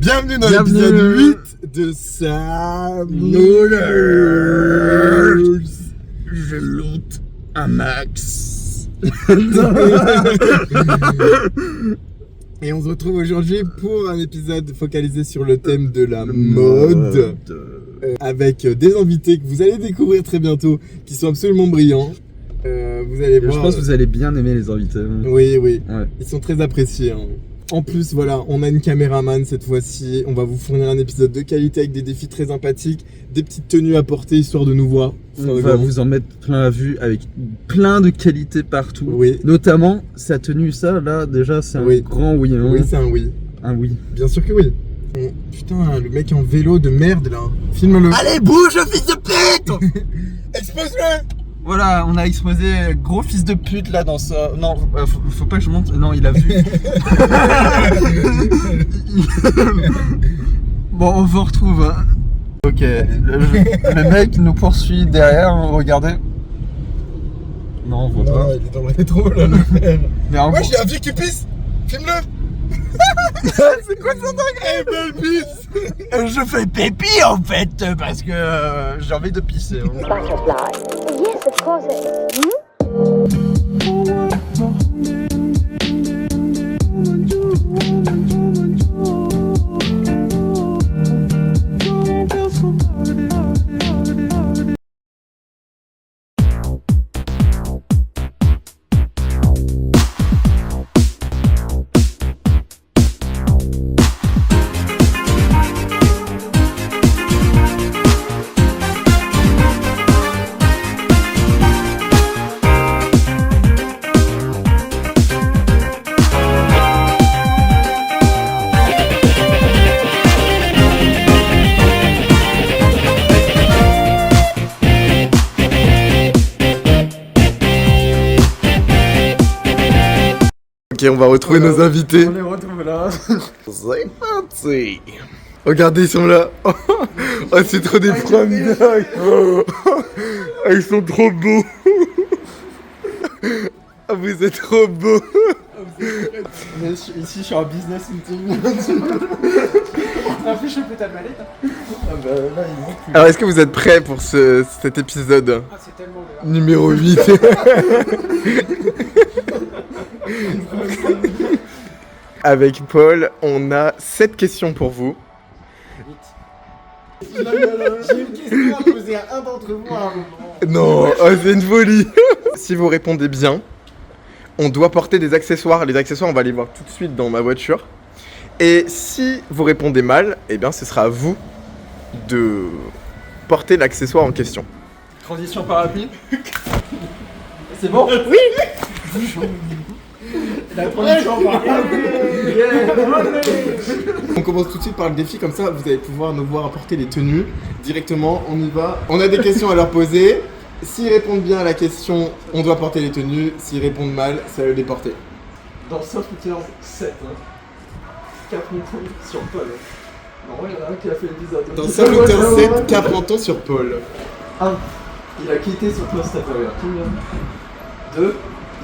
Bienvenue dans l'épisode 8 de Sam Looters. Je loot un max. Et on se retrouve aujourd'hui pour un épisode focalisé sur le thème de la mode. Avec des invités que vous allez découvrir très bientôt, qui sont absolument brillants. Vous allez voir. Je pense que vous allez bien aimer les invités. Oui. Ouais. Ils sont très appréciés. Hein. En plus, voilà, on a une caméraman cette fois-ci. On va vous fournir un épisode de qualité avec des défis très sympathiques, des petites tenues à porter histoire de nous voir. On va vous en mettre plein la vue avec plein de qualités partout. Oui. Notamment, sa tenue, ça, là, déjà, c'est un grand oui. Hein. Oui, c'est un oui. Un oui. Bien sûr que oui. Putain, le mec en vélo de merde là. Filme-le. Allez, bouge, fils de pute. Expose-le. Voilà, on a exposé gros fils de pute là dans ça. Non, faut pas que je monte. Non, il a vu. Bon, on vous retrouve. Hein. Ok, le mec nous poursuit derrière, regardez. Non, on voit pas. Il est dans le rétro là, le frère. Mais en Moi j'ai un vieux qui pisse. Filme-le. C'est quoi ça dingue? Eh, belle pisse. Je fais pépi en fait, parce que j'ai envie de pisser. Hein. Butterfly. Yes, of course. Ok, on va retrouver nos invités. On les retrouve là. C'est parti. Regardez, ils sont là. Oh, c'est trop des problèmes. Ils sont trop beaux. Ah, vous êtes trop beaux. Ici, je suis en business meeting. On affiche un peu ta mallette. Ah bah là, il manque plus. Alors, est-ce que vous êtes prêts pour cet épisode Ah, c'est tellement bien. numéro 8? Avec Paul, on a 7 questions pour vous. J'ai une question à poser à un d'entre vous à un moment. Non, oh, c'est une folie. Si vous répondez bien, on doit porter des accessoires. Les accessoires, on va les voir tout de suite dans ma voiture. Et si vous répondez mal, eh bien, ce sera à vous de porter l'accessoire en question. Transition parapluie. C'est bon? Oui. La transition parapluie. On commence tout de suite par le défi, comme ça vous allez pouvoir nous voir apporter les tenues directement. On y va. On a des questions à leur poser. S'ils répondent bien à la question, on doit porter les tenues. S'ils répondent mal, ça va les porter. Dans Soft Looters 7, hein. 4 moutons sur Paul. Non, il y en a un qui a fait l'épisode. Dans Sam Looters 7, qu'apprend-on sur Paul? 1. Il a quitté son poste à Paris. 2.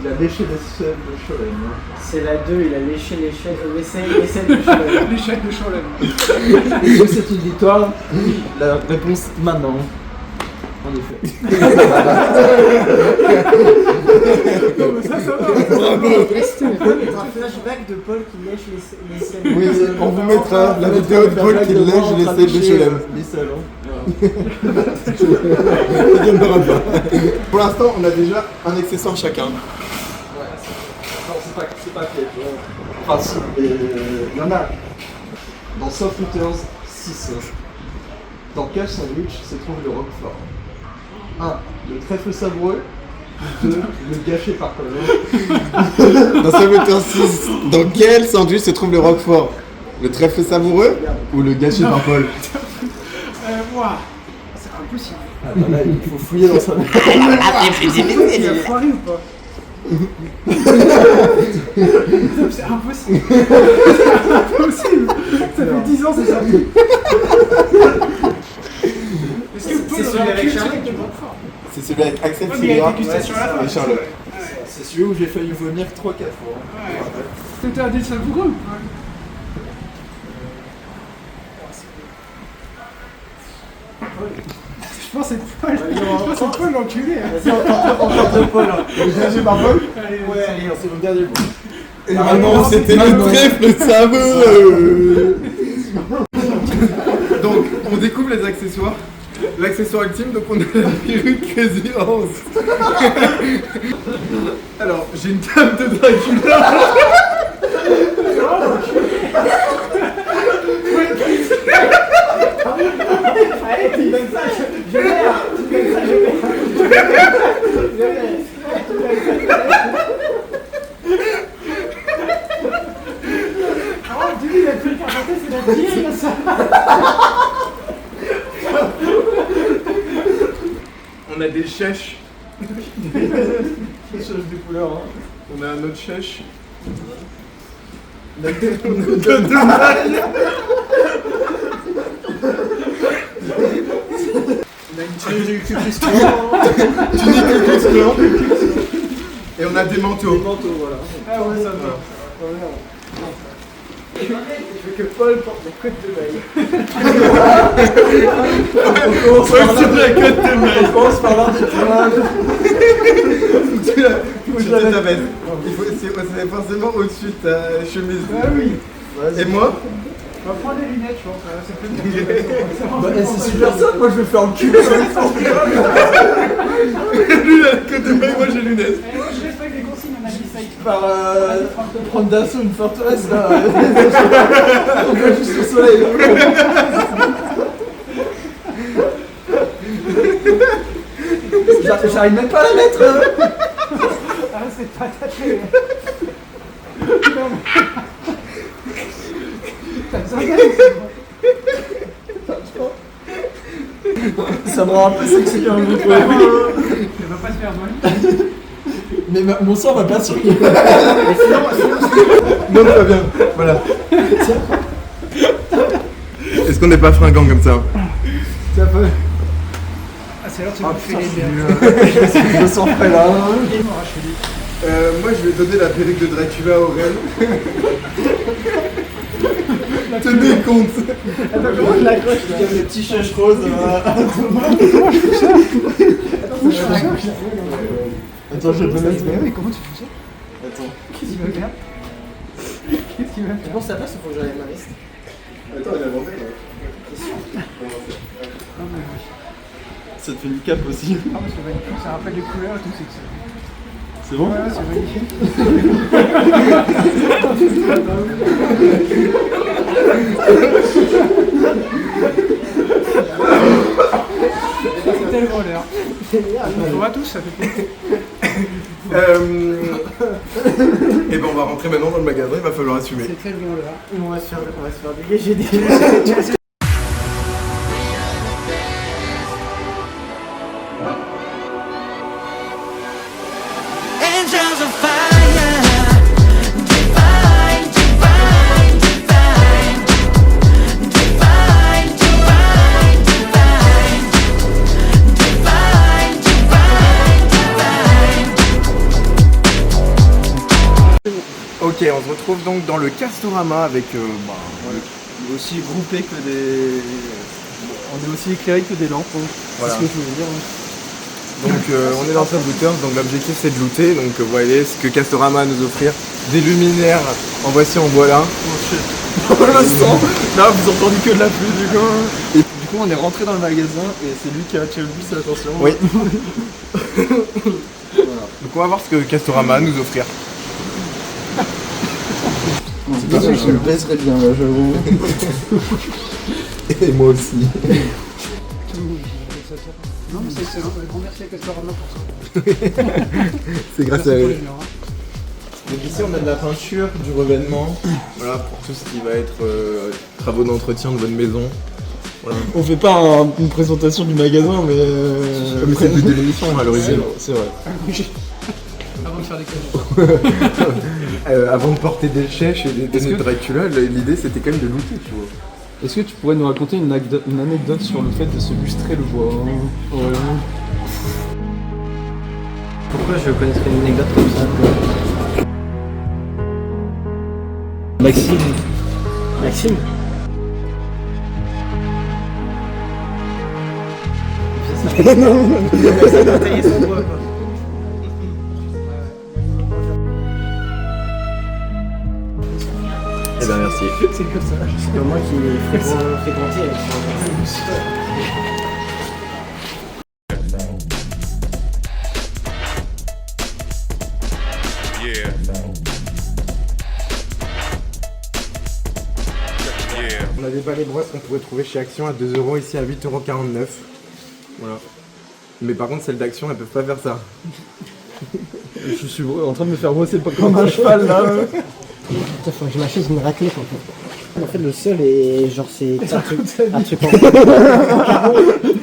Il a léché l'aisselle de Cholem. C'est la 2, il a léché l'aisselle de Cholem. L'échec de Cholem. Est-ce que c'est une victoire? Oui. La réponse maintenant. En effet. Non mais ça va. Bravo. Un flashback de Paul qui lèche l'aisselle. Oui, on vous mettra la vidéo de Paul qui lèche l'essai de Cholem. L'aisselle, hein. Ça viendra bien. Pour l'instant, on a déjà un accessoire chacun. Ouais, non, c'est pas piège. Enfin, si, il y en a. Dans Soft Looters 6, dans quel sandwich se trouve le Roquefort? 1. Le trèfle savoureux. 2. Le gâché par Paul. Dans Sam Looters 6, dans quel sandwich se trouve le Roquefort? Le trèfle savoureux ou le gâché par Paul? Moi, c'est impossible. Ah bah là, il faut fouiller dans sa... Il a foiré ou pas? C'est impossible. C'est impossible. Ça fait 10 ans, c'est ça. Est-ce que Paul aurait pu tirer du Roquefort? C'est celui avec Axel Ouais, mais il y a Filière une dégustation à la fin. et Charlotte. C'est celui où j'ai failli vomir 3-4 fois. C'était un dé savoureux ou pas? pense que c'est Paul. Je pense que c'est Paul l'enculé. Vas-y, on tente de Paul. J'ai par Paul. Allez, Ouais, allez, on s'est le dernier mot. Et maintenant, c'était le trèfle savoureux. Donc, on découvre les accessoires. L'accessoire ultime, donc on a la perruque Crazy Horse. Alors, j'ai une table de Dracula. Allez, tu donnes ça, je perds. Tu donnes ça, je perds. Oh, tu dis, il a plus le caractère, c'est la tire, ça. On a des chèches. Des choses de couleur, hein. On a un autre chèche. On a deux On a une tunique Et on a des manteaux. des manteaux, voilà. Ah ouais, ça va. Je veux que Paul porte la côte de maille. On commence par la côte de maille. On commence par l'un des tournages. Tu ta veste. C'est forcément au-dessus de ta chemise. Ah oui. Et moi? On va prendre les lunettes, je pense. C'est plus Bah, c'est super simple, moi je vais faire enculer sur les forces. Lui, la côte de maille, moi j'ai lunettes. Moi, je respecte les consignes, on a dit ça. Par prendre d'assaut une forteresse là. On va juste au soleil. J'arrive même pas à la mettre. Ah, c'est pas tatoué. T'as besoin d'aide. Ça me rend un peu sexy quand même. Elle va pas se faire mal. Mais mon sang va pas sur. Non, pas bien. Voilà. Est-ce qu'on n'est pas fringant comme ça? Ça peut. Ah, c'est l'heure de se bouffer les biens. Je sens frais là. Moi, je vais donner la perruque de Dracula au Aurel. Tenez compte. Attends, comment je l'accroche là? Il y a des petits chèches roses à Thomas. Attends, je peux mettre. Mais oui, comment tu fais ça? Attends. Qu'est-ce qu'il veut faire? Qu'est-ce qu'il veut Tu faire? penses à ta place ou faut que j'enlève ma veste? Attends, il a inventé là. Ça te fait une cape aussi. Ah, parce que magnifique, ça rappelle les couleurs et tout, c'est ça. C'est bon? Ouais, c'est magnifique. C'est tellement l'heure. On voit tous, ça fait plaisir. Et ben on va rentrer maintenant dans le magasin, il va falloir assumer. C'est tellement l'heure. On va se faire dégager des. Angels of fire, divine, divine, divine, divine, divine, divine, divine, divine. Ok, on se retrouve donc dans le Castorama avec On est aussi groupé que des. On est aussi éclairé que des lampes. Voilà. C'est ce que je voulais dire. donc on est dans Top Looters, donc l'objectif c'est de looter, donc vous voyez ce que Castorama a à nous offrir. Des luminaires, en voici en voilà. Pour l'instant, là vous entendez que de la pluie du coup. Et du coup on est rentré dans le magasin et c'est lui qui a attiré le plus l'attention. Oui. Donc on va voir ce que Castorama a à nous offrir. Je le baisserais bien là, j'avoue. Et moi aussi. Non, mais c'est excellent. Un grand merci à Castorama pour ça. C'est grâce Merci à pour eux. les numéros. Donc ici on a de la peinture, du revêtement, voilà pour tout ce qui va être travaux d'entretien de votre maison. Voilà. On fait pas une présentation du magasin, mais. Mais c'est le but de l'émission à l'origine. C'est vrai. Avant de faire des cadeaux. Avant de porter des chèches et des données de Dracula, l'idée c'était quand même de looter, tu vois. Est-ce que tu pourrais nous raconter une anecdote sur le fait de se lustrer le bois Pourquoi je connaîtrais une anecdote comme ça? Maxime. Tailler son bois, quoi. Eh ben merci. C'est comme ça. C'est comme moi qui fréquentais avec son On avait pas les brosses qu'on pouvait trouver chez Action à 2 € ici à 8,49 €. Voilà. Mais par contre celles d'Action elles peuvent pas faire ça. Je suis en train de me faire brosser comme un cheval là. Putain, faut que je m'achète une raclette en fait. En fait, le sol est genre c'est un truc en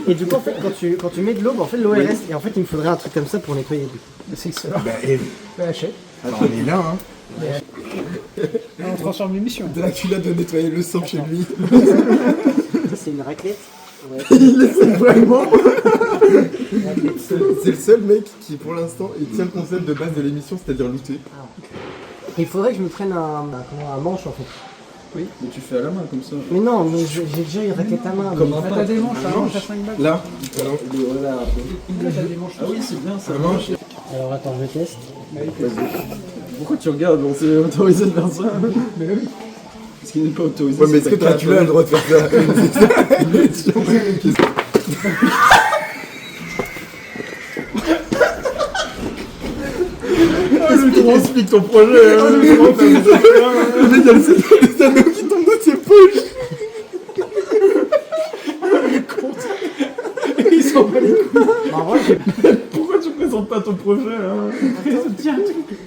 Et du coup, en fait, quand tu mets de l'eau, bah, en fait, l'eau elle reste. Et en fait, il me faudrait un truc comme ça pour nettoyer. Du coup. C'est le seul. Bah et... Bah, achète. Alors on est là hein. Là, on transforme l'émission. Dracula doit nettoyer le sang chez lui. Ça, c'est une raclette. Ouais. Il essaie vraiment. C'est le seul mec qui pour l'instant il tient le concept de base de l'émission, c'est-à-dire looter. Il faudrait que je me prenne un manche en fait. Oui, mais tu fais à la main comme ça. Mais non, mais j'ai déjà une raquette à main. Comme mais- un Ah, t'as des manches, un manche à 5 balles. Là, Voilà. Là, t'as des manches. Ah oui, c'est bien ça. un manche. Alors attends, je teste. Pourquoi tu regardes? On s'est autorisé de faire ça. Mais oui. Ce qui n'est pas autorisé. Ouais mais est-ce que Dracula a le droit de faire ça? Explique ton projet hein. Le mec il y a les anneaux qui tombent de ses poches. Ils sont pas les couilles. En vrai, j'ai Pourquoi tu présentes pas ton projet hein? Tiens, un truc.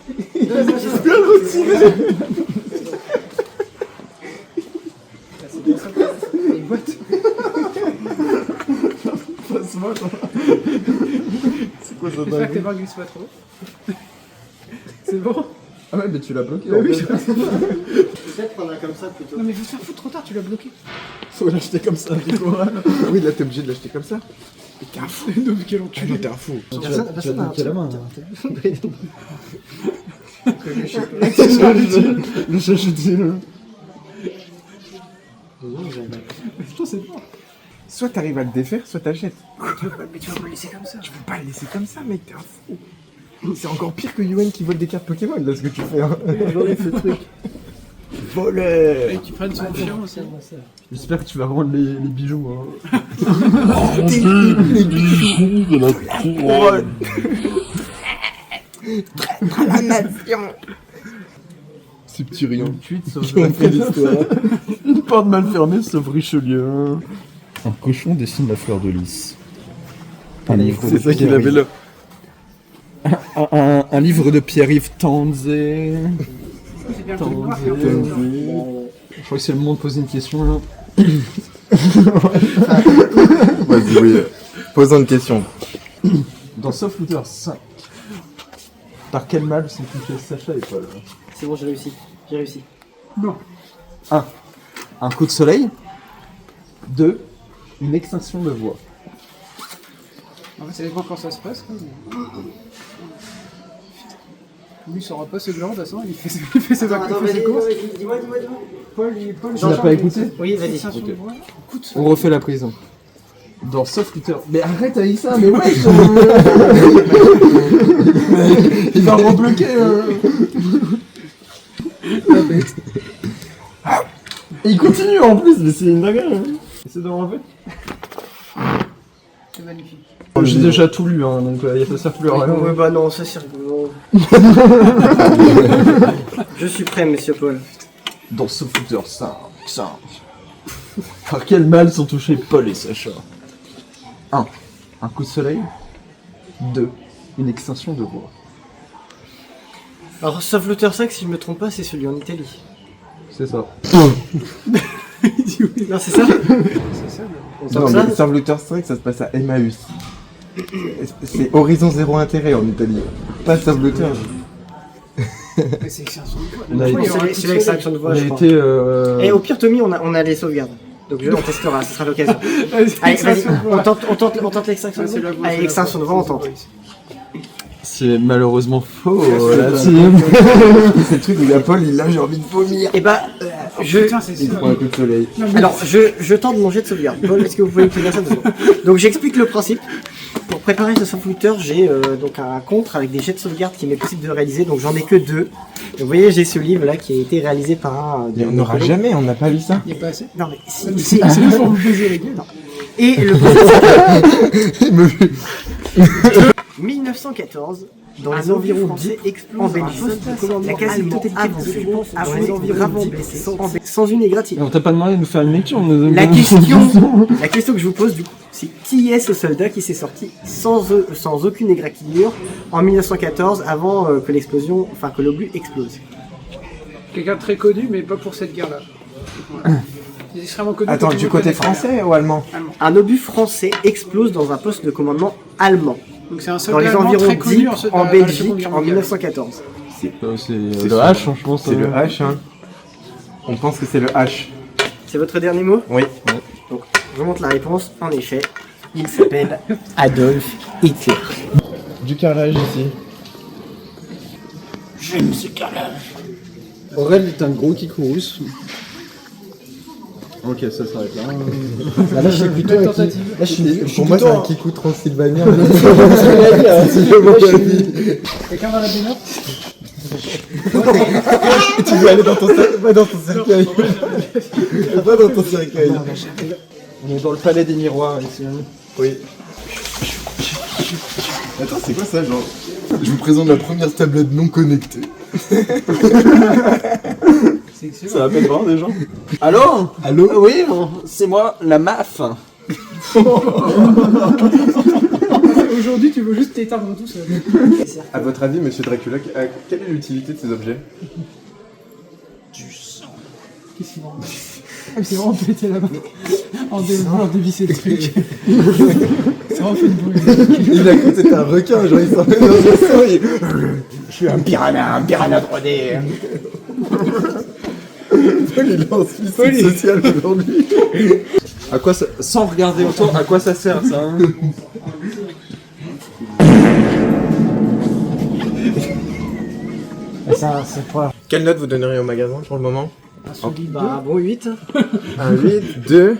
Les boîtes. Passe-moi toi. C'est quoi ça J'espère que tes dingue? mains glissent pas trop. C'est bon? Ah ouais mais tu l'as bloqué. Bah en oui, fait. peut-être prendre un comme ça plutôt. Non mais je vais te faire foutre trop tard, tu l'as bloqué. Faut l'acheter comme ça du coup. Oui là t'es obligé de l'acheter comme ça. T'es un fou. Donc quel Ah enculé. non t'es un fou. Personne n'a bloqué la main. Le chat utile. Putain, c'est bon. Soit t'arrives à le défaire, soit t'achètes. Mais tu vas pas le laisser comme ça. Tu peux pas le laisser comme ça mec, t'es un fou. C'est encore pire que Yuen qui vole des cartes Pokémon là ce que tu fais hein. J'enlève ce truc. Voleur. Et qui prennent son chien aussi. J'espère que tu vas rendre les bijoux. Hein. Les bijoux de la couronne. Traître à la nation. Ces petits riens qui ont fait l'histoire. Une porte mal fermée sauf Richelieu. Un cochon dessine la fleur de lys. C'est ça qu'il avait là. Un livre de Pierre-Yves Tanzé. C'est bien le truc noir qui est en Je crois que c'est le moment de poser une question là. Vas-y oui. Posons une question. Dans Soft Looter 5, par quel mal sont touchés Sacha et Paul? C'est bon, j'ai réussi. J'ai réussi. Non. 1. Un coup de soleil. 2. Une extinction de voix. En fait, ça dépend quand ça se passe. Quoi. Lui, il saura pas ce gland, de toute façon, il fait ses courses. Dis-moi. Paul, Tu l'as pas écouté? Oui, vas-y. Extinction de voix. Écoute, On refait la prison. Dans Soft Looter. Mais arrête avec ça, mais wesh il va rebloquer Et il continue en plus, mais c'est une dinguerie hein. Essaie de le relever. c'est magnifique. J'ai déjà tout lu, hein, donc ça sert plus à rien. Ouais, bah non, ça c'est rigolo. Je suis prêt, monsieur Paul. Dans Soft Looter 5. Par quel mal sont touchés Paul et Sacha? 1. Un coup de soleil. 2. Une extinction de voix. Alors, Soft Looter 5, si je me trompe pas, c'est celui en Italie. C'est ça. Non, c'est ça? Non ça mais Soft Looter 5 ça se passe à Emmaüs. C'est Horizon Zéro Intérêt en Italie. Pas Soft Looter. Mais c'est extinction de voix. On a été- C'est l'extraction de voix, On je a crois. été. Et au pire, Tommy, on a les sauvegardes. Donc on testera, ce sera l'occasion. Allez, Allez, vas-y, extinction de voix. on tente l'extraction de C'est la voix. voix, Allez, c'est la l'extraction de voix, on tente. C'est malheureusement faux, la c'est team. C'est le truc où il y a Paul, il l'a, j'ai envie de vomir. Et bah, je... Putain, c'est Il sûr. prend un coup de soleil. Alors, je tente mon jet de sauvegarde. Paul, est-ce que vous pouvez écrire ça dedans? Donc j'explique le principe. préparer ce soft looter, j'ai donc un contre avec des jets de sauvegarde qui m'est possible de réaliser, donc j'en ai que 2. Donc, vous voyez, j'ai ce livre là qui a été réalisé par un. Mais on n'aura jamais, on n'a pas lu ça. Il est pas assez. Non mais si. C'est pour vous baiser les gueules. Et le 1914, dans les environs français explose en Belgique. La quasi-totalité avant les environs blessés, sans une égratignure. On t'a pas demandé de nous faire une lecture. La question que je vous pose du coup, c'est qui est ce soldat qui s'est sorti sans aucune égratignure en 1914 avant que l'explosion, enfin que l'obus explose? Quelqu'un de très connu, mais pas pour cette guerre-là. Il est extrêmement connu. Attends, quand du on côté connaît français ou allemand? Un obus français explose dans un poste de commandement allemand, Donc c'est un dans soldat les allemand environs très connu d'Ypres, en dans la Seconde Belgique, Guerre en mondiale. 1914. C'est C'est le sûr. H, je pense. C'est le H, hein. On pense que c'est le H. C'est votre dernier mot? Oui. Donc, je vous montre la réponse. En effet, il s'appelle Adolf Hitler. Du carrelage ici. Aurel est un gros kikous. Ok, ça s'arrête là. Là, je suis plutôt. Là, je suis Pour moi, c'est un kikou transylvanien. Quelqu'un va la dénote? Tu veux aller dans ton cercueil? Va dans ton cercueil. Va dans ton cercueil. On est dans le palais des miroirs ici. Oui. Attends, c'est quoi ça, genre? Je vous présente la première tablette non connectée. Ça appelle vraiment des gens. Allô? Allô? Oui, c'est moi, la MAF. Aujourd'hui, tu veux juste t'éteindre tout seul. À votre avis, monsieur Dracula, quelle est l'utilité de ces objets? Qu'est-ce qu'il va en C'est vraiment pété là-bas. En dévissé le truc. C'est vraiment fait de bruit. Il a cru que c'était un requin, genre il s'en met dans le sang et... Je suis un piranha 3D. Paul il est en suicide social aujourd'hui. À quoi ça... Sans regarder autour, à quoi ça sert ça hein? Ça, c'est pas. Quelle note vous donneriez au magasin pour le moment? Bah, bon, 8. Un 8, 2.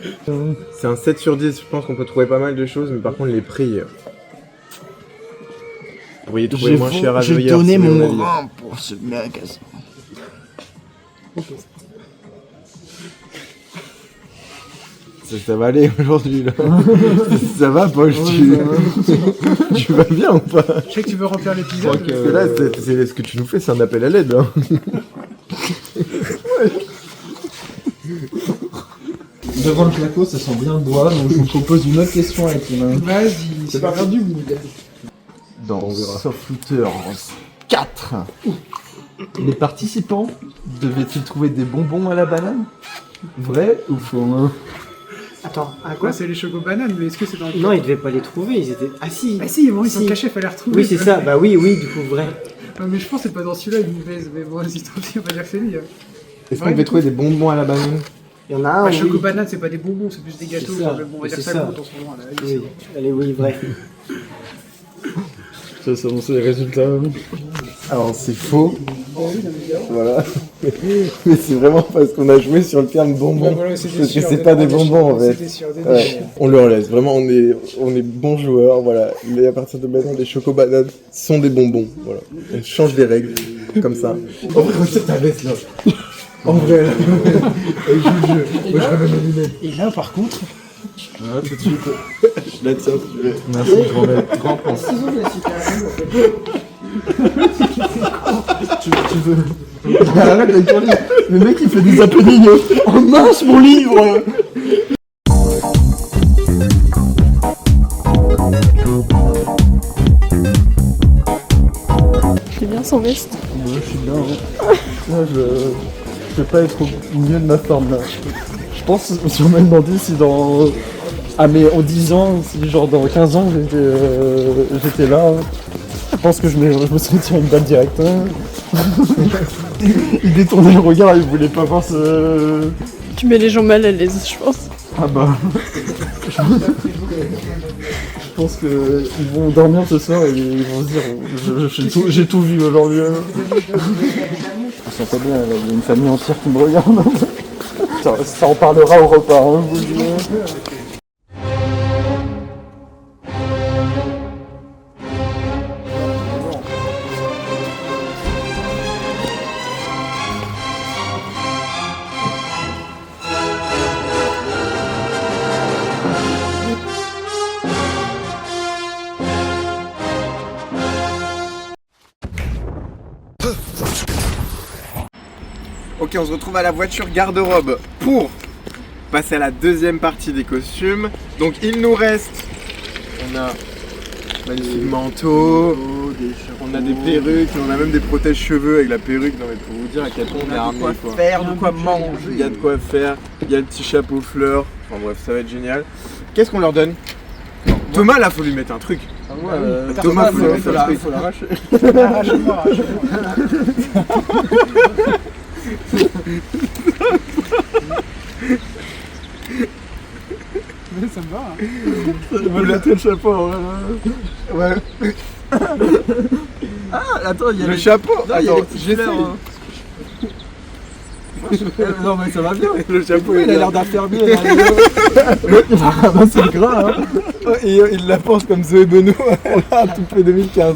C'est un 7 sur 10, je pense qu'on peut trouver pas mal de choses, mais par contre les prix... Vous pourriez trouver moins cher à J'ai ailleurs, donné c'est mon avis. rein pour ce magasin. Ça va aller aujourd'hui là. Ça va Paul, tu vas bien ou pas? Je sais que tu veux remplir l'épisode. Parce que là, c'est ce que tu nous fais, c'est un appel à l'aide. Hein. Devant le plateau, ça sent bien le doigt, donc je vous propose une autre question avec les mains. Vas-y, c'est pas grave du mood. Dans Softlooters 4, les participants devaient-ils trouver des bonbons à la banane? Vrai ou faux hein? Attends, à Quoi, quoi? c'est les chocobananes, mais est-ce que c'est dans le. Non, ils devaient pas les trouver, ils étaient. Ah si! Ah si, bon, ils sont Si. cachés, fallait les retrouver. Oui, c'est ça, bah oui, du coup, vrai. Ouais, mais je pense que c'est pas dans celui-là, une mauvaise. Mais bon, vas-y, tant pis, on va dire que c'est lui. Est-ce qu'on devait trouver des bonbons à la banane? Il y en a un, Bah, oui. chocobanane, c'est pas des bonbons, c'est plus des gâteaux. C'est ça, Mais bon, on va dire c'est ça ça. compte en ce moment. Là. Allez, Oui, allez, oui, vrai. Ça, c'est les résultats. Alors c'est faux. Voilà. Mais c'est vraiment parce qu'on a joué sur le terme bonbon. Ouais, voilà, c'était Parce que sûr, c'est on pas est des bonbons en fait. C'était sûr, des Ouais, on leur laisse. Vraiment, on est bons joueurs. Voilà. Mais à partir de maintenant, les chocobananes sont des bonbons. Voilà. On change les règles. Comme ça. En vrai, c'est ta veste là. En vrai, là. Elle joue le jeu. Moi, je ramène mes lunettes. Et là, par contre, Ah, tout de suite. Je la tiens si tu veux. Merci, grand pense. Tu veux. Arrête avec ton livre. Le mec il fait des happenings. Oh mince mon livre. C'est bien son veste. Moi, je suis bien. Là, je vais pas être au milieu de ma forme là. Je pense, si on m'a demandé si dans. Ah, mais en 10 ans, si genre dans 15 ans j'étais là, je pense que je me serais tiré une balle directe. Hein. Il détournait le regard, il voulait pas voir ce. Tu mets les gens mal à l'aise, je pense. Ah bah. Je pense qu'ils vont dormir ce soir et ils vont se dire j'ai tout vu aujourd'hui. Je sens pas bien, là, il y a une famille entière qui me regarde. Ça en parlera au repas, hein, je vous le dis. Ok, on se retrouve à la voiture garde-robe pour passer à la deuxième partie des costumes. Donc il nous reste, on a magnifique manteau, on a des perruques, on a même des protège-cheveux avec la perruque. Non mais pour vous dire à quel point on est armé quoi. Faire, de quoi manger. Il y a de quoi faire, il y a le petit chapeau fleur. Enfin bref, ça va être génial. Qu'est-ce qu'on leur donne? Thomas là, faut lui mettre un truc. Thomas, faut lui mettre un truc. Faut l'arracher. Arrache-moi. Mais ça me va. Hein. Il va lui mettre le chapeau. Ouais. Ah, attends, il y a Le chapeau. Non, il y a Attends, les petites j'essaye. fleurs, Non mais ça va bien. Le chapeau Il a l'air d'infirmier. Ah bah c'est gras hein. Et il la pense comme Zoé Benoît, là, tout fait 2015.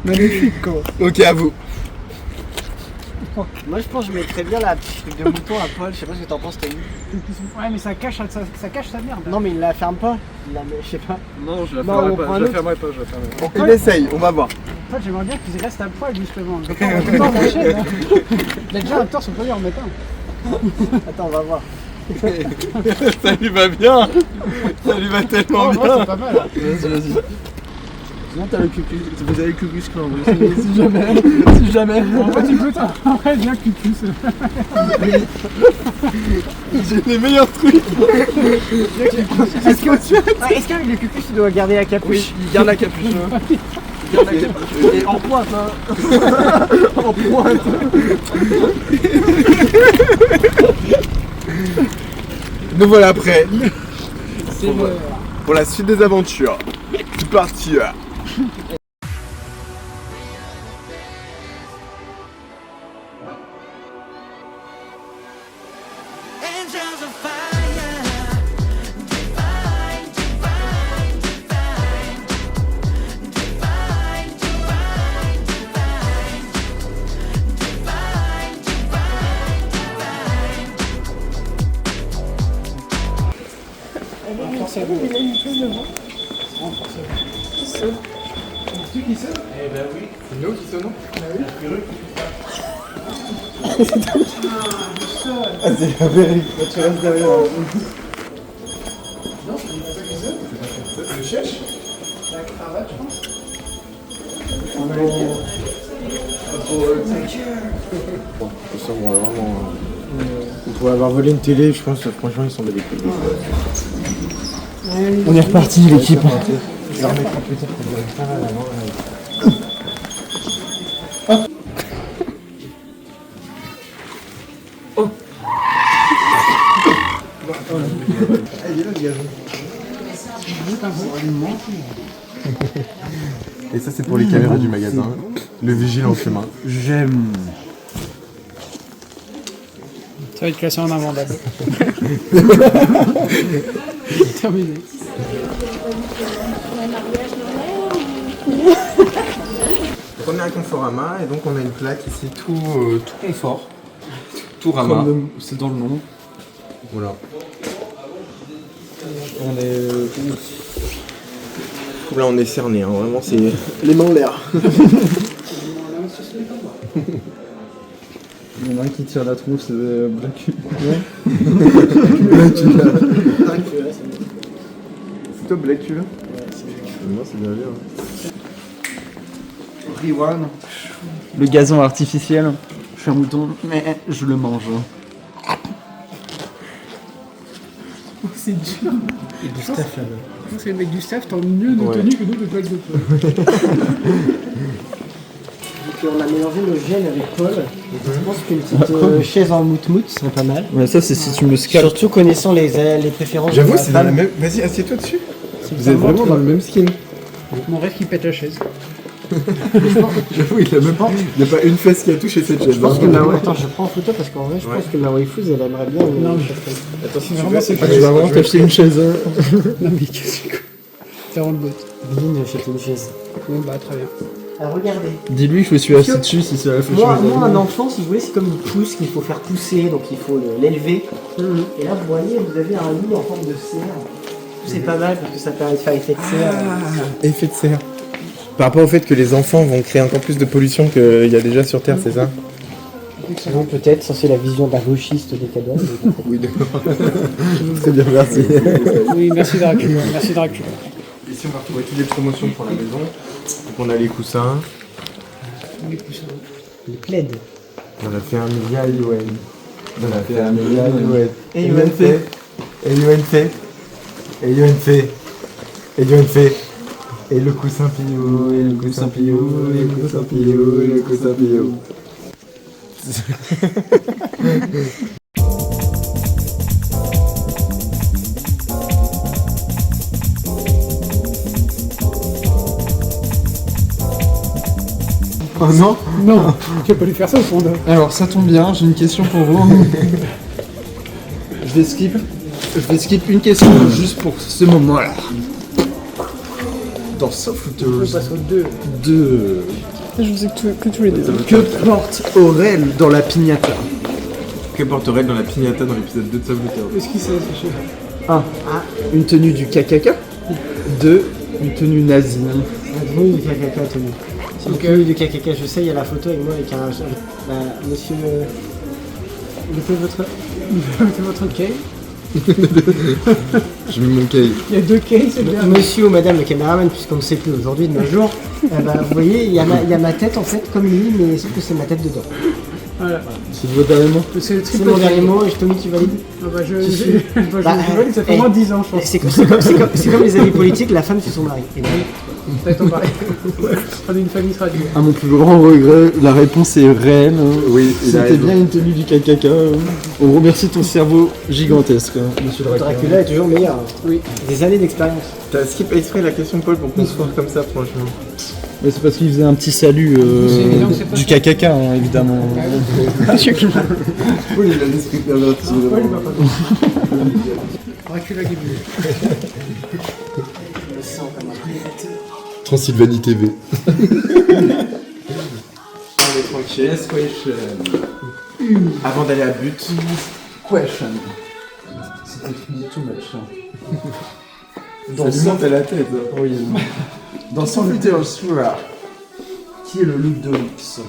Magnifique quoi. Ok, à vous. Moi je pense que je mettrais bien la petite truc de mouton à Paul, je sais pas ce que t'en penses Tony. Ouais mais ça cache sa merde. Non mais il la ferme pas, il la met, je sais pas. Non, je la Non, on fermerai prend pas. un Je la autre. fermerai pas. Je la fermerai pas. On essaye, on va voir. En fait j'aimerais bien qu'ils restent à poil justement. On peut pas en lâcher, hein. Il a déjà un torse, on peut lui en mettre un. Attends, on va voir. Ça lui va bien. Ça lui va tellement Oh, bien. c'est pas mal. Hein. Vas-y. Sinon t'as le cucus. Vous avez le cucus clan. Si jamais. En fait, tu peux en vrai bien cucus. J'ai les meilleurs trucs. Est-ce qu'avec le cucus tu dois garder la capuche? Oui, il garde la capuche. Il garde la capuche. Et en pointe hein. En pointe. Nous voilà prêts C'est le... pour la suite des aventures. C'est parti. Angels of fire, divine, divine, divine, divine, divine, divine, divine, divine. Force à vous. C'est qui sonne? C'est nous qui sonnons. Ah, c'est la vérité. Tu restes derrière. Non, c'est pas ça qui sonne. Je cherche. C'est la cravate, je pense. Vous pouvez avoir volé une télé, je pense que franchement ils sont des couilles. On est reparti l'équipe. Je leur mettrai plus tard pour dire ça là avant. Et ça c'est pour les caméras du magasin. Le vigile en chemin. J'aime. Ça va être classé en invendable. Terminé. On est à Conforama et donc on a une plaque ici tout confort. Tout Rama. C'est dans le nom. Voilà. On est. Là on est cerné, hein. Vraiment c'est les mains en l'air. Il y en a un qui tire la trousse, c'est Black. C'est toi Black tu là? Moi c'est bien vu. Rewan. Le gazon artificiel. Je suis un mouton, mais je le mange. C'est dur. Et du staff là-bas. C'est le mec du staff, t'as mieux de tenue que nous de plaques de poil. Donc on a mélangé nos gènes avec Paul. Je pense qu'une petite chaise en mout-mout serait pas mal. Ouais, ça c'est si tu me scalpes. Surtout connaissant les préférences. J'avoue de la c'est dans la femme. même. Vas-y assieds-toi dessus. C'est Vous êtes vraiment dans le même skin. Mon rêve qui pète la chaise. J'avoue il a même pas. Il n'y a pas une fesse qui a touché cette chaise. Je pense que attends, je prends en photo parce qu'en vrai, je pense que ma waifu, elle aimerait bien une Non, chaise comme ça. Attention, Vraiment, c'est tu Tu vas vraiment t'acheter une chaise. Non mais qu'est-ce que... T'es en le bot. Lynn achète une chaise. Bon bah très bien. Alors regardez. Dis-lui que je me suis assis dessus si c'est la flèche. Moi, un enfant, si vous voulez, c'est comme une pousse qu'il faut faire pousser, donc il faut l'élever. Et là, vous voyez, vous avez un lit en forme de cerf. C'est pas mal parce que ça permet de faire effet de serre. Effet de serre. Par rapport au fait que les enfants vont créer encore plus de pollution qu'il y a déjà sur Terre, c'est ça? Sinon, peut-être, ça c'est la vision d'un gauchiste des cadeaux. Oui, d'accord. Très bien, merci. Oui, merci Dracula. Merci Dracula. Ici, on va retrouver toutes les promotions pour la maison. Donc, on a les coussins. Les plaids. On a fait un milliard UN. On a fait un milliard UN. Et UN fait. Et UN fait. Et UN fait. Et UN fait. Et le coussin Pio. Et le coussin Pio. Et le coussin Pio. Et le coussin Pio. Oh non. Non, tu vas pas lui faire ça au fond. Alors ça tombe bien, j'ai une question pour vous. Je vais skip une question juste pour ce moment-là. Dans Softfooters On passe aux deux. 2, Je vous ai que tous les deux. que porte Aurel dans la piñata? Que porterait dans la piñata dans l'épisode 2 de Softfooters? Est-ce qu'il s'est affiché 1. Une tenue du KKK. 2. Une tenue nazie. La tenue du KKK, tenue. C'est une tenue du KKK, je sais, il y a la photo avec moi avec un. Bah, monsieur. Mettez votre key. J'ai mis mon cahier. Il y a deux keys, c'est bien. Monsieur ou madame le caméraman, puisqu'on ne sait plus aujourd'hui de nos jours, bah, vous voyez, il y a ma tête en fait comme lui, mais sauf que c'est ma tête dedans. Voilà. C'est votre dernier mot? C'est le C'est triple mon key. dernier mot et je te dis tu valides. Ah bah je Bah, valide, ça fait au moins 10 ans, je pense. C'est comme les avis politiques, la femme c'est son mari. Et donc, Ça va être en pareil. On est une famille traduite. À mon plus grand regret, la réponse est réelle. Oui, il a C'était raison. bien une tenue du KKK. On remercie ton cerveau gigantesque, monsieur Dracula. Dracula est toujours meilleur. Oui. Des années d'expérience. T'as skip exprès la question, Paul, pour qu'on se foire comme ça, franchement. Mais c'est parce qu'il faisait un petit salut C'est évident que c'est pas du KKK, hein, évidemment. Paul, il a l'esprit perverti, vraiment. Dracula Game. Je me sens comme un prédateur. Transylvanie TV. On est tranquille. Yes, question. Avant d'aller à but. Question. C'était fini too much. Ça lui monte à la tête. Oui. Dans Softfooters 3, qui est le look de luxe?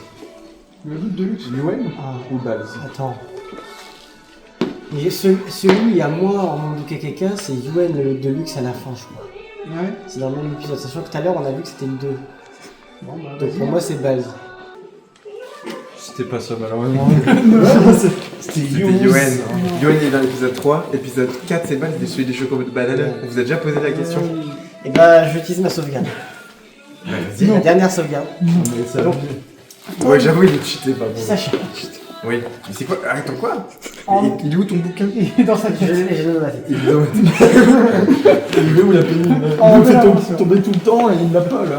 Le doute de luxe. Yuen Ah, ou Balz? attends. Et celui où il y a moins en monde du KKK, c'est Yuen le de luxe à la fin, je crois. Ouais. C'est dans le même épisode, sachant que tout à l'heure on a vu que c'était le 2. Bon, bah, Donc vas-y. pour moi c'est Balz. C'était pas ça, malheureusement. C'était Yuen. Yuen est dans l'épisode 3. Épisode 4, c'est Bal, c'est celui des chocobos de banane. On vous a déjà posé la question? Et bah j'utilise ma sauvegarde. C'est la dernière sauvegarde. Mais ça, Donc, Ouais, j'avoue, il est cheaté, pas bon. Sacha. Oui. Mais c'est quoi? Attends, quoi? En- Il est où ton bouquin? Il est dans sa Je tête. l'ai dans ma tête. Il est dans ma il est où la pénible? Oh, Il me fait merde. tomber tout le temps et il l'a pas là.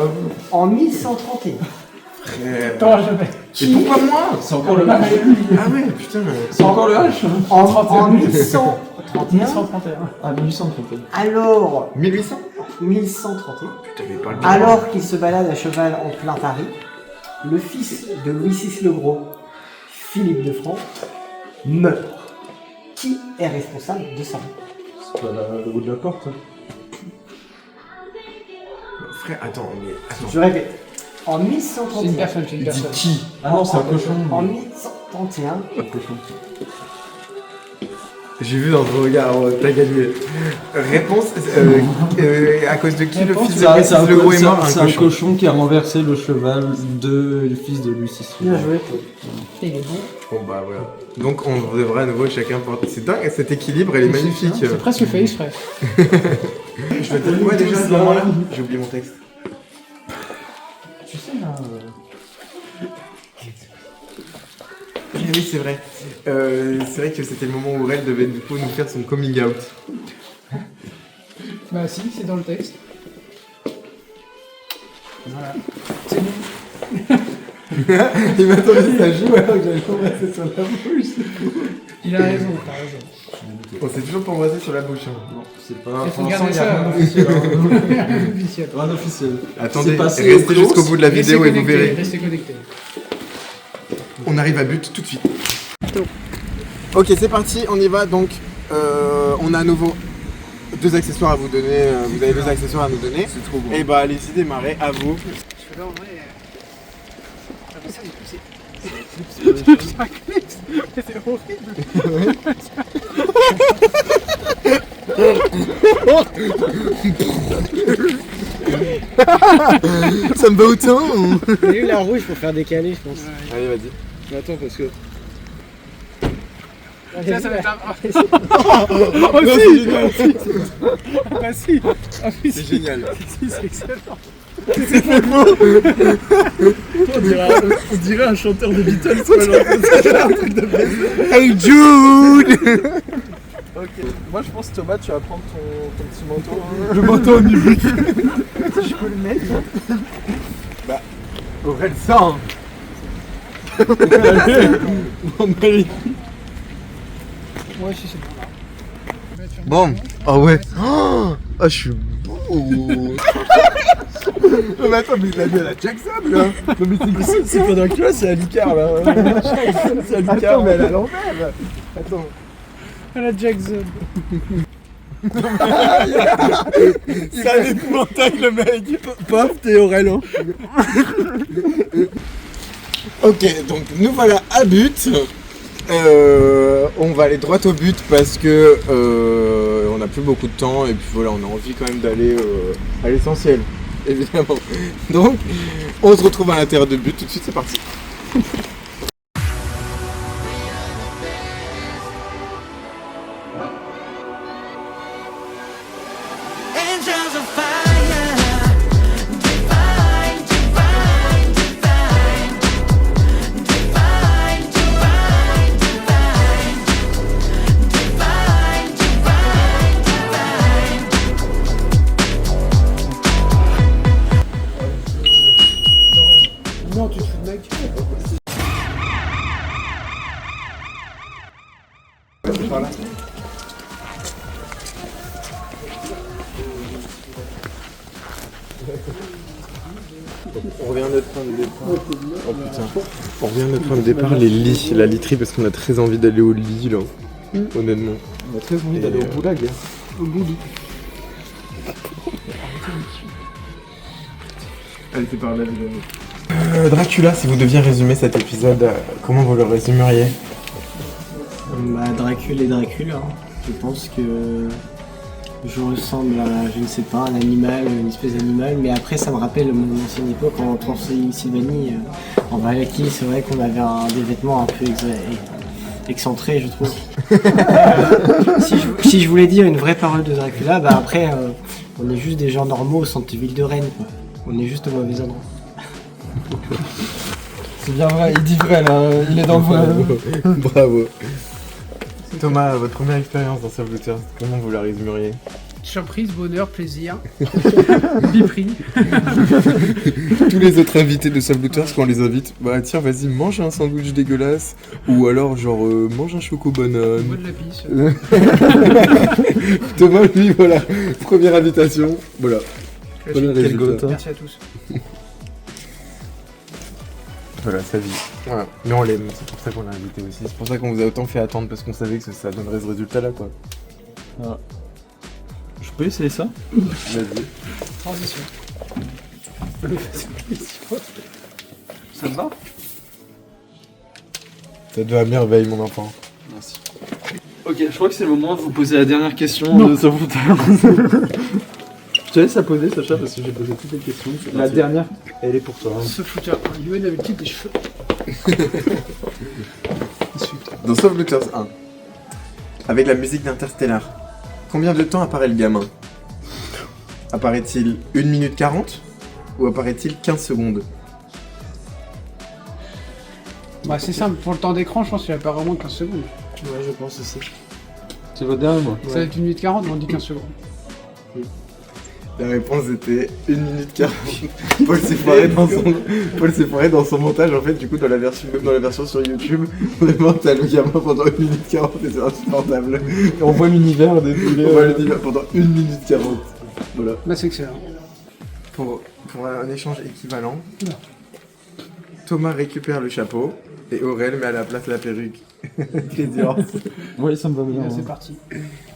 En 1131. tête. T'auras jamais. Et pourquoi moi? C'est encore le H. Ah ouais, putain. C'est encore le H. En 1131. 131. Ah, 1831. Alors, 1800? 1131. Putain, mais parle Alors qu'il se balade à cheval en plein Paris, le fils de Louis VI le Gros, Philippe de France, meurt. Qui est responsable de ça? C'est pas le haut de la porte. Frère, attends, mais. Attends. Je répète. En C'est une 1131. personne, c'est une personne. Qui? Ah non, c'est un cochon. En 1131. Un cochon. J'ai vu dans ton regard, t'as gagné. Réponse, à cause de qui le fils de Louis VI le Gros est mort? C'est un cochon qui a renversé le cheval du fils de Louis VI. Bien joué. Il est bon. Bon bah voilà. Donc on devrait à nouveau chacun porter. C'est dingue, cet équilibre, elle est magnifique. C'est presque fait exprès. Je vais te dire quoi déjà à ce moment-là? J'ai oublié mon texte. Tu sais là. Ah oui, c'est vrai. C'est vrai que c'était le moment où Red devait du coup nous faire son coming out. Bah si, c'est dans le texte. Voilà. C'est bon. Il m'a attendu ça joue alors que j'avais commencé sur la bouche. Il a raison, t'as raison. Bon, c'est toujours pour embrasser sur la bouche. Hein. Non, c'est pas. Il faut Pour l'instant, garder il y a ça. rien d'officiel. Officiel. Rien d'officiel. Attendez, C'est passé restez au jusqu'au close. bout de la vidéo et vous connectés, verrez. Restez connectés. On arrive à but tout de suite. Ok, c'est parti, on y va. Donc, on a à nouveau deux accessoires à vous donner. Vous avez deux accessoires à nous donner. C'est trop bon. Et bah, allez-y, démarrez, à vous. Parce que là, en vrai, ça, du coup, c'est C'est un clip. C'est horrible. Ça me va autant. J'ai eu la rouge pour faire décaler, je pense. Allez, vas-y. Mais attends, parce que. Ça va être un... Oh, Oh, c'est si. génial. Ah si. Ah oui, C'est génial. Si, c'est excellent. On dirait un chanteur de Beatles, quoi, genre, c'est un truc de baiser. Hey Jude. Ok, moi je pense Thomas, tu vas prendre ton petit manteau. Le manteau nu. Je peux le mettre. Aurel ça. Hein. Ouais, si, c'est bon là. Bon. Ah ouais. Ah, je suis beau. Non mais attends, mais il a mis à la Jackson là. Non mais C'est pendant que là, c'est à l'Icar là. C'est à l'Icar. attends, mais elle est à l'envers. Attends. À la Jackson. C'est un épouvantail le mec. Paf, t'es Aurel, hein. Ok, donc nous voilà à but. On va aller droit au but parce que on n'a plus beaucoup de temps et puis voilà, on a envie quand même d'aller à l'essentiel, évidemment. Donc, on se retrouve à l'intérieur de but tout de suite, c'est parti. Angels of fire, divine, divine, divine, divine, divine, divine, divine, divine, Non, tu te fous de mec. On revient à notre point de départ. Oh putain. On revient à notre point de départ, les lits, la literie, parce qu'on a très envie d'aller au lit là. Honnêtement. On a très envie d'aller au goulag. Au bout du... Allez, c'est par là, Dracula, si vous deviez résumer cet épisode, comment vous le résumeriez? Bah, Dracul et Dracul, hein. Je pense que je ressemble à, je ne sais pas, un animal, une espèce d'animal, mais après ça me rappelle mon ancienne époque en Transylvanie, en Valaki, c'est vrai qu'on avait des vêtements un peu excentrés, je trouve. Si je voulais dire une vraie parole de Dracula, bah après, on est juste des gens normaux au centre-ville de Rennes, quoi. On est juste au mauvais endroit. C'est bien vrai, il dit vrai là, il est dans le vrai. Bravo. Thomas, votre première expérience dans Sublooters, comment vous la résumeriez? Surprise, bonheur, plaisir. Biprix. Tous les autres invités de Sublooters, quand on les invite, bah tiens, vas-y, mange un sandwich dégueulasse, ou alors genre mange un choco banane. Bois de la pisse. Thomas, lui, voilà, première invitation, voilà. Voilà le Quel résultat. goth, hein. Merci à tous. Voilà, sa vie. Voilà. Mais on l'aime, c'est pour ça qu'on l'a invité aussi. C'est pour ça qu'on vous a autant fait attendre, parce qu'on savait que ça donnerait ce résultat-là, quoi. Je peux essayer ça? Vas-y. Transition. Ça te va? Ça te va à merveille, mon enfant. Merci. Ok, je crois que c'est le moment de vous poser la dernière question de Sublooters. Je te laisse la poser, Sacha, parce que j'ai posé toutes les questions. La dernière, elle est pour toi. Hein. Ce footeur, il lui avait le titre des cheveux. Dans Sublooters 1, avec la musique d'Interstellar, combien de temps apparaît le gamin? Apparaît-il 1 minute 40 ou apparaît-il 15 secondes? Bah c'est simple, pour le temps d'écran, je pense qu'il apparaît au moins 15 secondes. Ouais, je pense aussi. C'est votre dernier, moi. Ça va être 1 minute 40, mais on dit 15 secondes. La réponse était 1 minute 40. Paul s'est foiré dans son montage en fait, du coup dans la version, même dans la version sur YouTube, vraiment t'as le gamin pendant 1 minute 40 et c'est insupportable. Et on voit l'univers défiler. On voit le dire pendant 1 minute 40. Voilà. Là c'est excellent. Pour un échange équivalent, Thomas récupère le chapeau et Aurel met à la place la perruque. Crazy Horse. Oui, ça me va bien. Là, c'est hein. parti.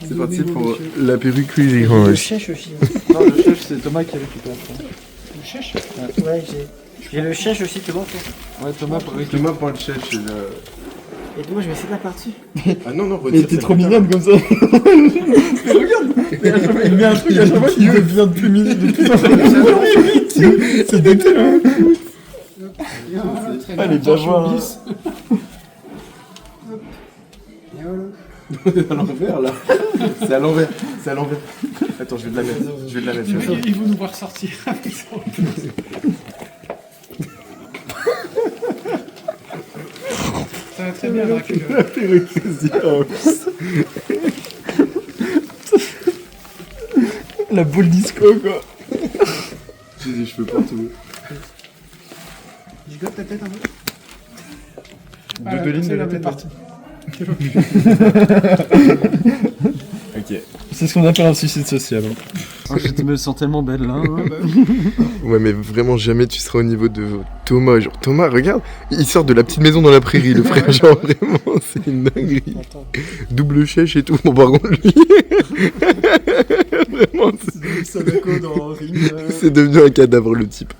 C'est parti Donnez-vous, pour monsieur. la perruque Crazy Le Horse. chèche aussi. Non, le chef, c'est Thomas qui récupère ça. Le chèche. Ouais, j'ai. J'ai le chèche aussi, tu vois. Ouais, Thomas, Thomas prend le chèche et le... Et moi, je vais essayer de la partie. Ah non, non, mais t'es trop mignonne comme ça. Mais regarde, il met un truc à chaque fois qu'il devient plus mignon de plus en plus. C'est dégueu. Allez, bien voir. à l'envers là. C'est à l'envers. C'est à l'envers. Attends, je vais te la mettre. Je vais te la mettre. Ils vont nous voir sortir avec ça. Ça va très bien, Dracula. La boule disco, quoi. J'ai des cheveux partout. Je gote ta tête un peu. Deux lignes de la tête. partie. Ok. C'est ce qu'on appelle un suicide social. Je me sens tellement belle là. Ouais, mais vraiment jamais tu seras au niveau de Thomas. Genre, Thomas, regarde, il sort de la petite maison dans la prairie, le frère. Genre, vraiment, c'est une dinguerie. Double chèche et tout. Bon, par contre, lui. Vraiment, c'est devenu un cadavre, le type.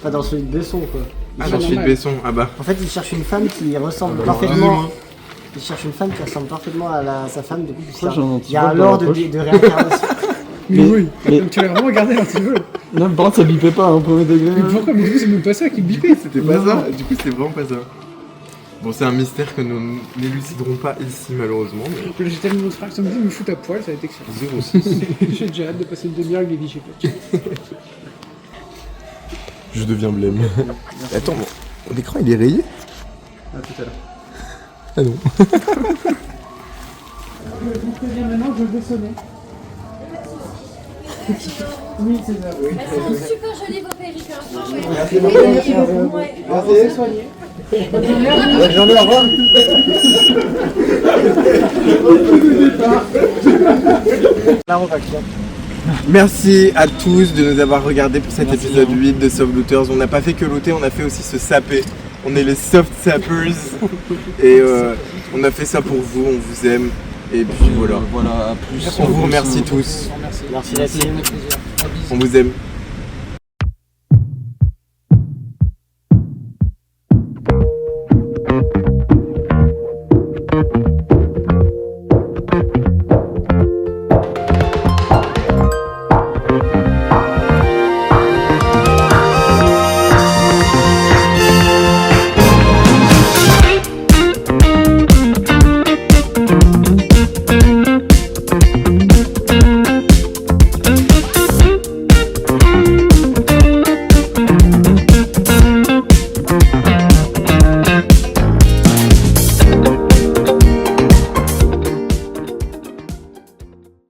Pas dans celui de Besson, quoi. Ah, dans celui de Besson, ah bah. En fait, il cherche une femme qui ressemble parfaitement. Il cherche une femme qui ressemble parfaitement à sa femme, du coup, il y a un lore de réincarnation. Mais oui, donc tu l'as vraiment regardé un petit peu. Non, par contre, ça bipait pas, hein, premier degré. Mais pourquoi? Mais du coup, c'est même pas ça qui bipait. C'était pas ça, du coup, c'était vraiment pas ça. Bon, c'est un mystère que nous n'éluciderons pas ici, malheureusement. Mais... J'ai tellement de frères qui me disent me foutent à poil, ça va être excellent. 06. J'ai déjà hâte de passer une demi-heure avec les guichets. Je deviens blême. Attends, l'écran il est rayé? Ah, tout à l'heure. Ah non. Je vous préviens maintenant que je vais sonner. Oui, c'est ça. Oui. Elles sont super jolies vos perruques, hein. Franchement, Merci beaucoup. Merci. Soigné. Bonne journée, au revoir. La refaction. Merci à tous de nous avoir regardés pour cet épisode 8 de Soft Looters. On n'a pas fait que looter, on a fait aussi se saper. On est les soft sappers. Et on a fait ça pour vous, on vous aime. Et puis voilà. Voilà, à plus. On vous remercie tous. Merci la team. On vous aime.